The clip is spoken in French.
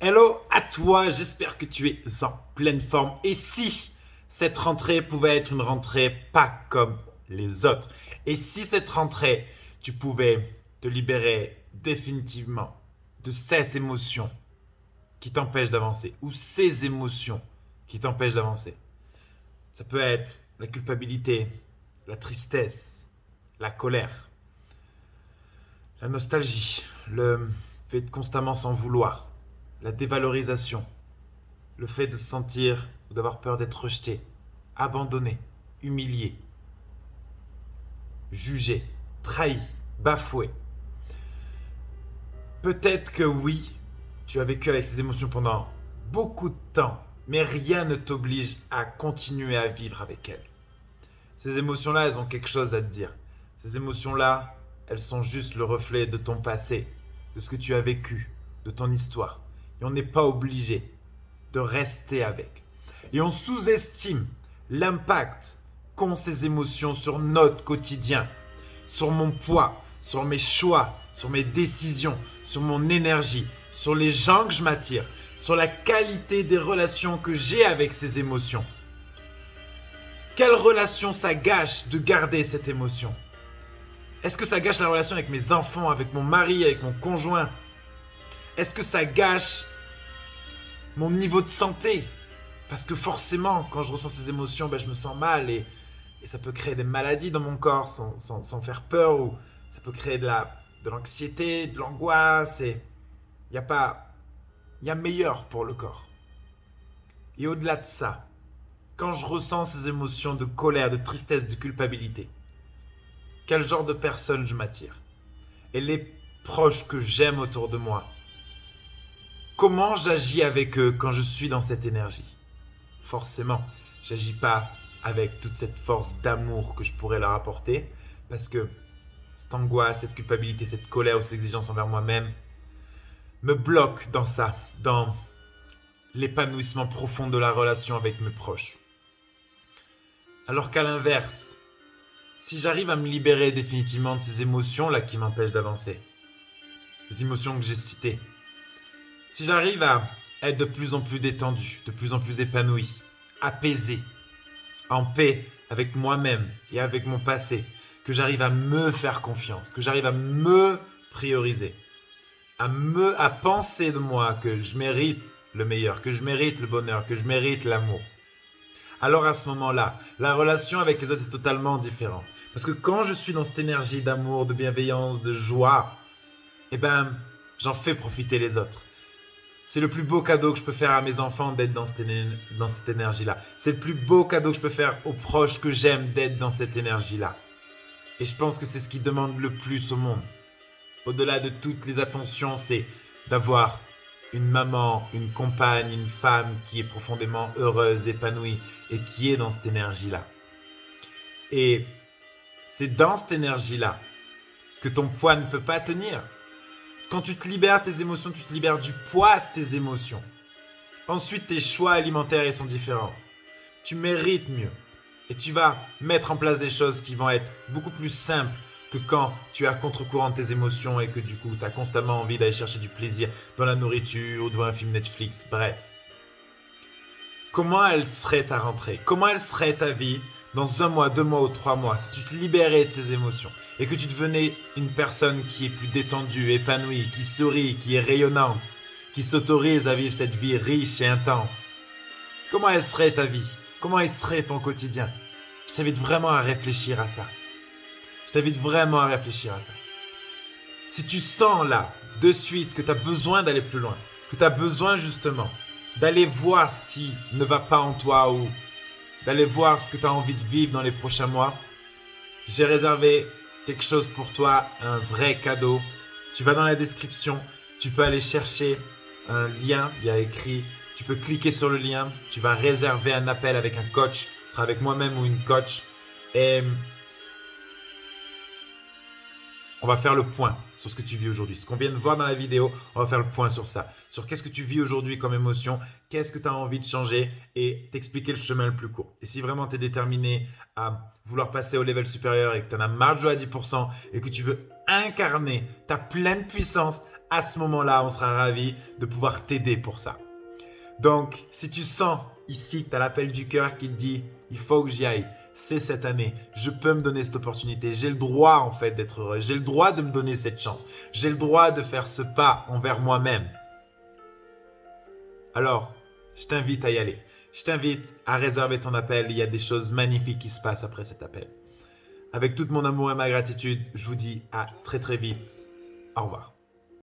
Hello à toi, j'espère que tu es en pleine forme. Et si cette rentrée pouvait être une rentrée pas comme les autres? Et si cette rentrée, tu pouvais te libérer définitivement de cette émotion qui t'empêche d'avancer ou ces émotions qui t'empêchent d'avancer? Ça peut être la culpabilité, la tristesse, la colère, la nostalgie, le fait de constamment s'en vouloir, la dévalorisation, le fait de se sentir ou d'avoir peur d'être rejeté, abandonné, humilié, jugé, trahi, bafoué. Peut-être que oui, tu as vécu avec ces émotions pendant beaucoup de temps, mais rien ne t'oblige à continuer à vivre avec elles. Ces émotions-là, elles ont quelque chose à te dire. Ces émotions-là, elles sont juste le reflet de ton passé, de ce que tu as vécu, de ton histoire. Et on n'est pas obligé de rester avec. Et on sous-estime l'impact qu'ont ces émotions sur notre quotidien, sur mon poids, sur mes choix, sur mes décisions, sur mon énergie, sur les gens que je m'attire, sur la qualité des relations que j'ai avec ces émotions. Quelle relation ça gâche de garder cette émotion? Est-ce que ça gâche la relation avec mes enfants, avec mon mari, avec mon conjoint? Est-ce que ça gâche mon niveau de santé? Parce que forcément, quand je ressens ces émotions, je me sens mal et ça peut créer des maladies dans mon corps sans faire peur, ou ça peut créer de l'anxiété, de l'angoisse, et il y a meilleur pour le corps. Et au-delà de ça, quand je ressens ces émotions de colère, de tristesse, de culpabilité, quel genre de personne je m'attire? Et les proches que j'aime autour de moi, comment j'agis avec eux quand je suis dans cette énergie? Forcément, j'agis pas avec toute cette force d'amour que je pourrais leur apporter, parce que cette angoisse, cette culpabilité, cette colère ou cette exigence envers moi-même me bloque dans ça, dans l'épanouissement profond de la relation avec mes proches. Alors qu'à l'inverse, si j'arrive à me libérer définitivement de ces émotions-là qui m'empêchent d'avancer, les émotions que j'ai citées, si j'arrive à être de plus en plus détendu, de plus en plus épanoui, apaisé, en paix avec moi-même et avec mon passé, que j'arrive à me faire confiance, que j'arrive à me prioriser, à penser de moi que je mérite le meilleur, que je mérite le bonheur, que je mérite l'amour. Alors à ce moment-là, la relation avec les autres est totalement différente. Parce que quand je suis dans cette énergie d'amour, de bienveillance, de joie, j'en fais profiter les autres. C'est le plus beau cadeau que je peux faire à mes enfants d'être dans cette énergie-là. C'est le plus beau cadeau que je peux faire aux proches que j'aime d'être dans cette énergie-là. Et je pense que c'est ce qui demande le plus au monde. Au-delà de toutes les attentions, c'est d'avoir une maman, une compagne, une femme qui est profondément heureuse, épanouie et qui est dans cette énergie-là. Et c'est dans cette énergie-là que ton poids ne peut pas tenir. Quand tu te libères de tes émotions, tu te libères du poids de tes émotions. Ensuite, tes choix alimentaires ils sont différents. Tu mérites mieux. Et tu vas mettre en place des choses qui vont être beaucoup plus simples que quand tu es à contre-courant de tes émotions et que du coup, tu as constamment envie d'aller chercher du plaisir dans la nourriture ou devant un film Netflix. Bref. Comment elle serait ta rentrée? Comment elle serait ta vie dans 1 mois, 2 mois ou 3 mois si tu te libérais de ces émotions et que tu devenais une personne qui est plus détendue, épanouie, qui sourit, qui est rayonnante, qui s'autorise à vivre cette vie riche et intense? Comment elle serait ta vie? Comment elle serait ton quotidien? Je t'invite vraiment à réfléchir à ça. Si tu sens là, de suite, que tu as besoin d'aller plus loin, que tu as besoin justement d'aller voir ce qui ne va pas en toi ou d'aller voir ce que tu as envie de vivre dans les prochains mois, j'ai réservé quelque chose pour toi, un vrai cadeau. Tu vas dans la description, tu peux aller chercher un lien, il y a écrit, tu peux cliquer sur le lien, tu vas réserver un appel avec un coach, ce sera avec moi-même ou une coach, et on va faire le point sur ce que tu vis aujourd'hui. Ce qu'on vient de voir dans la vidéo, on va faire le point sur ça. Sur qu'est-ce que tu vis aujourd'hui comme émotion, qu'est-ce que tu as envie de changer et t'expliquer le chemin le plus court. Et si vraiment tu es déterminé à vouloir passer au level supérieur et que tu en as marre de jouer à 10% et que tu veux incarner ta pleine puissance à ce moment-là, on sera ravis de pouvoir t'aider pour ça. Donc, si tu sens ici que tu as l'appel du cœur qui te dit « il faut que j'y aille », c'est cette année, je peux me donner cette opportunité, j'ai le droit en fait d'être heureux, j'ai le droit de me donner cette chance, j'ai le droit de faire ce pas envers moi-même. Alors, je t'invite à y aller. Je t'invite à réserver ton appel. Il y a des choses magnifiques qui se passent après cet appel. Avec tout mon amour et ma gratitude, je vous dis à très très vite. Au revoir.